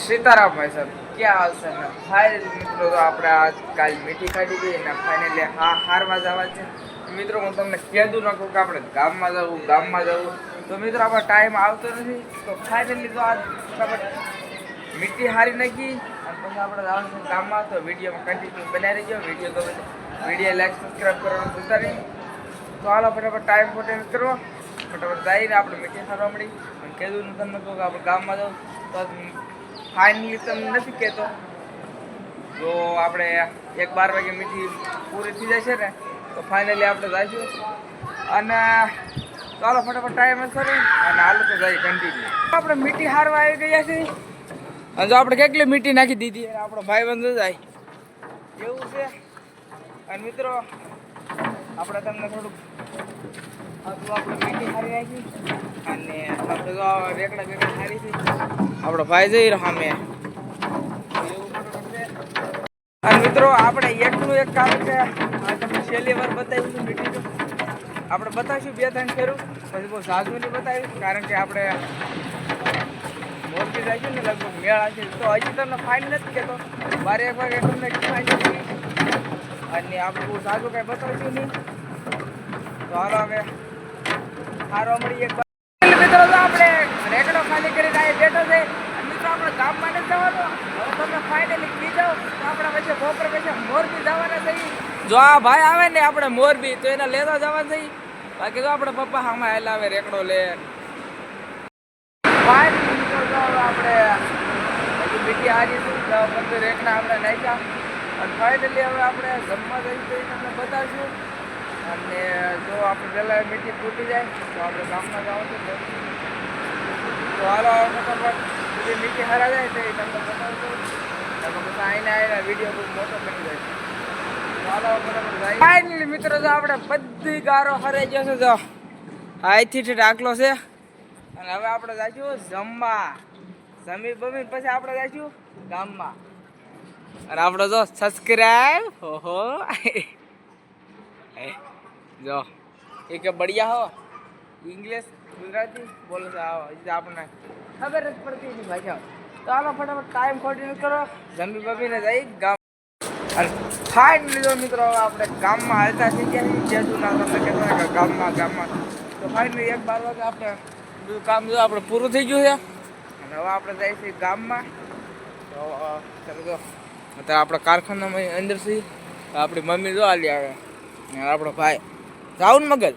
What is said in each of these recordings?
सीताराम भाई साहब क्या हाल છે ને ફાઇનલ મિત્રો તો આપણે આજ કાલ મીઠી ખાધી હતી ને ફાઇનલી હારવા જવા છે મિત્રો હું તમને કહેતું નાખું કે આપણે ગામમાં જવું તો મિત્રો આપણો ટાઈમ આવતો નથી તો ફાઇનલી તો આજ મીઠી હારી નાખી અને પછી આપણે જવાનું છે ગામમાં તો વિડીયોમાં કન્ટિન્યુ બનાવી રહીજો વિડીયો લાઈક સબસ્ક્રાઈબ કરવાનું ભૂલતા નહીં તો હાલો ફટાફટ ટાઈમ પોટેન કરો ફટાફટ જઈને આપણે મીઠી ખાવા મળી અને કીધું તમને કહું કે આપણે ગામમાં જવું તો ફાઇનલી તમને નથી કહેતો તો આપણે 1-12 વાગે મીઠી પૂરી થઈ જશે ને તો ફાઇનલી આપણે જઈશું અને ચાલો ફટાફટ ટાઈમ કરી અને હાલો તો જઈએ કન્ટિન્યુ આપણે મીઠી હારવા આવી ગયા છે અને જો આપણે કેટલી મીઠી નાખી દીધી અને આપણો ભાઈબંધ જાય એવું છે અને મિત્રો આપણે તમને થોડુંક આપણે મીઠી હારી નાખી અને આપણે તો રેકડા હારી છે આપણો ભાઈ જઈ રહ્યો અમે અને મિત્રો આપણે એકનું એક કામ છે આ તમને છેલ્લી વાર બતાવીશું મીઠીનું આપણે બતાવીશું 2-3 ફેરું પછી બહુ સાજુ નહીં બતાવીશું કારણ કે આપણે મોરબી જઈશું ને લગભગ મેળા છે તો હજી તમને ફાઇન નથી કહેતો 12-1 વાગે તમને ફાઇન અને આપણે બહુ સાજુ કાંઈ બતાવીશું નહીં તો હાલો હવે સારો મળી એક મિત્રો તો આપણે રેકડો ખાલી કરીને અહીં બેઠો છે મિત્રો આપણે ગામમાં નથી જવાનું હવે તમે ફાઇનલી પી જાઓ તો આપણા પછી બપોર પછી મોરબી જવાના થઈ જો આ ભાઈ આવે ને આપણે મોરબી તો એને લેતા જવાના થઈ બાકી તો આપણે પપ્પા આમાં હેલા આવે રેકડો લે ફાઇનલી મિત્રો તો આપણે હજી મીઠી હારીશું 15 રેકડા આપણે નાખ્યા અને ફાઇનલી હવે આપણે જમવા જઈએ તો તમને બતાવીશું અને જો આપણે પહેલાં મીઠી તૂટી જાય તો આપણે ગામમાં જવાનું છે તો હાલો ફટાફટ બધી મીઠી હારા જાય તો એ તમને બતાવશું પછી આવીને વિડીયો બહુ મોટો બની જાય તો હાલો ફટાફટ જાય ફાઇનલી મિત્રો તો આપણે બધી ગારો હરાઈ ગયો છે જો અહીંથી ઢાકલો છે અને હવે આપણે જઈશું જમવા જમી બમી પછી આપણે જઈશું ગામમાં અને આપણે જો સબસ્ક્રાઈબ ઓહો જો એ કે બઢિયા હો ઇંગ્લિશ ગુજરાતી બોલે છે આવો આપણને ખબર જ પડતી નથી ભાષા તો હાલો ફટાફટ ટાઈમ કોર્ડિનેટ કરો જમી બમીને જઈ ગામ અને ફાઇનલી જો મિત્રો આપણે ગામમાં હાલતા થઈ ગયા છીએ જેજુના તમને કહેતા કે ગામમાં તો ફાઇનલી 1-12 વાગે આપણે બધું કામ જો આપણે પૂરું થઈ ગયું છે અને હવે આપણે જઈએ છીએ ગામમાં તો ચાલો જો અત્યારે આપણા કારખાનામાં અંદર છીએ આપણી મમ્મી જો હાલી આવે અને આપણો ભાઈ જાવું ને મગજ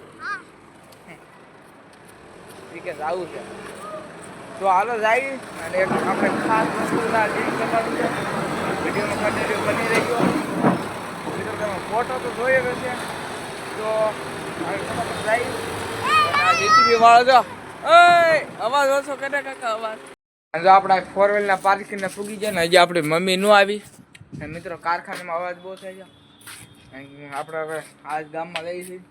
કે જાવું છે તો હાલો જાય અને એક આપણે ખાસ વસ્તુના ડીલ કરવાનું છે વિડીયોમાં કન્ટિન્યુ બની રહ્યો મિત્રો તમે ફોટો તો જોઈ રહ્યો છે તો જાય આ જીટીવી વાળો જો ઓય અવાજ ઓછો કરે કાકા અવાજ જો આપણે 4-વ્હીલના પાર્કિંગને ફૂગી જાય ને હજી આપણી મમ્મી નો આવી અને મિત્રો કારખાનામાં અવાજ બહુ થઈ ગયો આપણે હવે આજ ગામમાં લઈ છીએ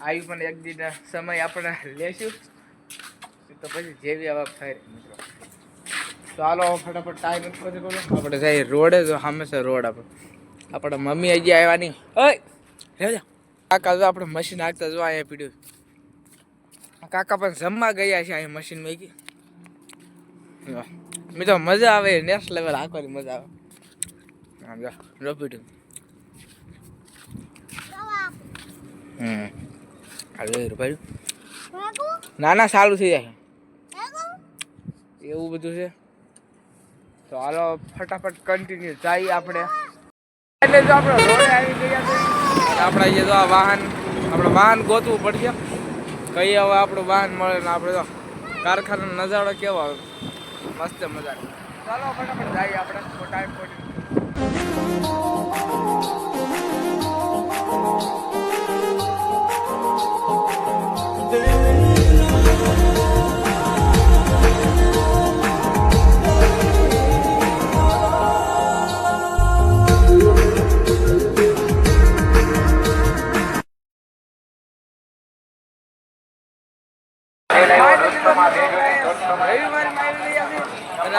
આવી પણ એક દિન સમય આપણે લેશું તો પછી જેવી આવા ફેર મિત્રો તો હાલો ફટાફટ ટાઈમ પછી બોલો આપણે જઈએ રોડે તો હંમેશા રોડ આપણા મમ્મી હજી આવ્યા નહીં ઓય રેજા કાકા જો આપણે મશીન હાંકતા જો અહીંયા પીડ્યું કાકા પણ જમવા ગયા છે અહીંયા મશીન મૂકી મિત્રો મજા આવે નેક્સ્ટ લેવલ હાંકવાની મજા આવે આમ જો પીડ્યું ના સારું થઈ જાય એવું બધું છે તો હાલો ફટાફટ કન્ટિન્યુ જઈએ આપણે એટલે જો આપણે રોડે આવી ગયા છે આપણે જે તો આ વાહન ગોતવું પડશે કઈ હવે આપણું વાહન મળે ને આપણે તો કારખાનાનો નજારો કેવો આવે મસ્ત મજા ચાલો ફટાફટ જઈએ આપણે ટાઈમ પડી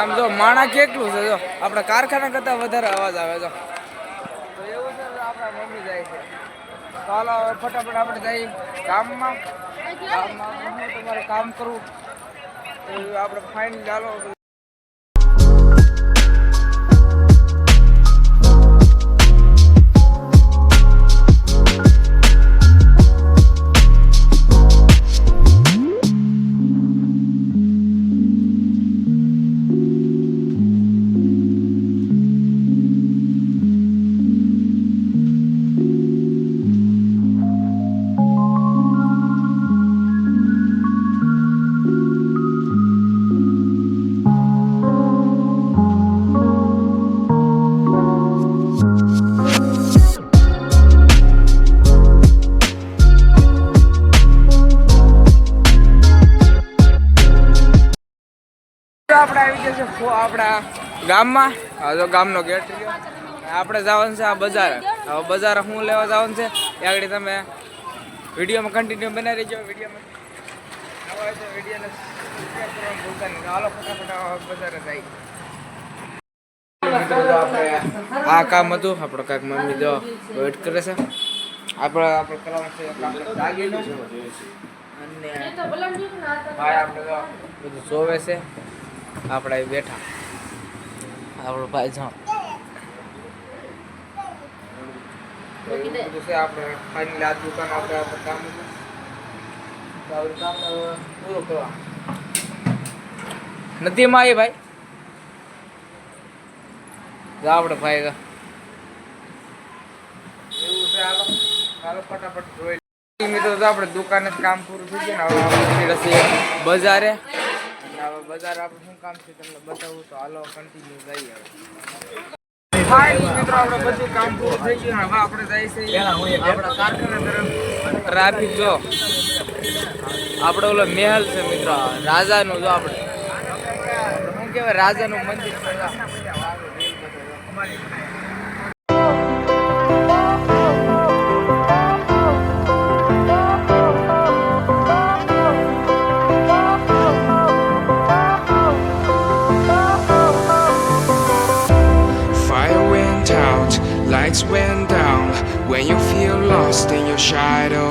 આમ જો માણા કેટલું છે જો આપણા કારખાના કરતા વધારે અવાજ આવે જો તો એવું છે આપણા મમ્મી જાય છે ચાલો ફટાફટ આપણે જઈએ ગામમાં તમારે કામ કરવું આપણે ફાઇન ચાલો આપણે આવી ગયા છે આપણા ગામમાં. હવે તો ગામનો ગેટ રહ્યો. આપણે જવાનું છે આ બજાર. હવે બજાર શું લેવા જવાનું છે એ આગળ તમે વિડીયોમાં કન્ટિન્યુ બનાવી રહેજો. વિડીયોમાં હાલો ફટાફટ બજારે જાય. આ કામ હતું આપણો કાંઈક મમ્મી જો વેઇટ કરે છે. આપણે કરવાનું છે કામ દાગીનું અને ભાઈ આપણે તો બધું જોવે છે. આપણે અહીં બેઠા આપણો ભાઈ જાણ બધું છે. આપણે ફાઇનલી આ દુકાન આપણે કામ કામ પૂરું કરવા નથી માં એ ભાઈ આપણે ભાઈ એવું છે. હાલો હાલો ફટાફટ જોઈ મિત્રો. તો આપણે દુકાને જ કામ પૂરું થઈ ગયું ને હવે આપણે બજારે. અને હવે બજાર આપણે શું કામ છે તમને બતાવું તો હાલો કન્ટિન્યુ જઈએ. મિત્રો આપણે બધું કામ પૂરું થઈ ગયું. હવે આપણે જઈએ આપણા કારખાના તરફ. ટ્રાફિક જો આપણે ઓલો મહેલ છે મિત્રો રાજાનું. જો આપણે શું કહેવાય રાજાનું મંદિર છે. Lights went down when you feel lost in your shadow.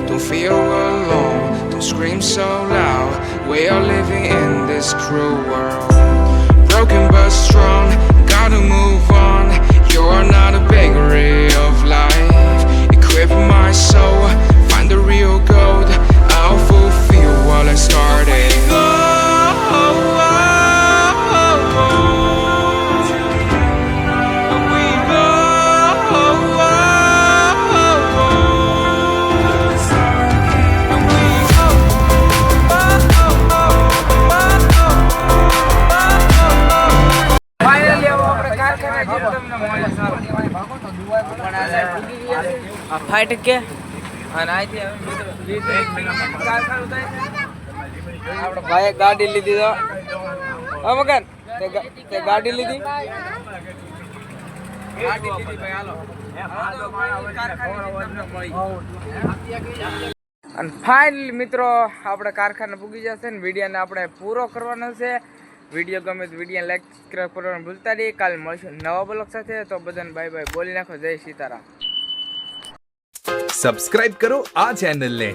Don't feel alone, don't scream so loud. We are living in this cruel world. Broken but strong, gotta move on. You're not a bakery of life. Equip my soul, find the real gold. I'll fulfill what I started. Fight કે અને અહીંથી આપણે ભાઈએ ગાડી લીધી તો મગન તે ગાડી લીધી અને ફાઇનલી મિત્રો આપણે કારખાને પૂગી જશે ને વિડીયોને આપણે પૂરો કરવાનો છે. વિડીયો ગમે તો વિડીયો લાઈક સબસ્ક્રાઈબ કરવાનું ભૂલતા નહીં. કાલે મળશું નવા બ્લોગ સાથે. તો બધાને બાય બાય બોલી નાખો. જય સીતારામ. સબસ્ક્રાઇબ કરો આ ચેનલને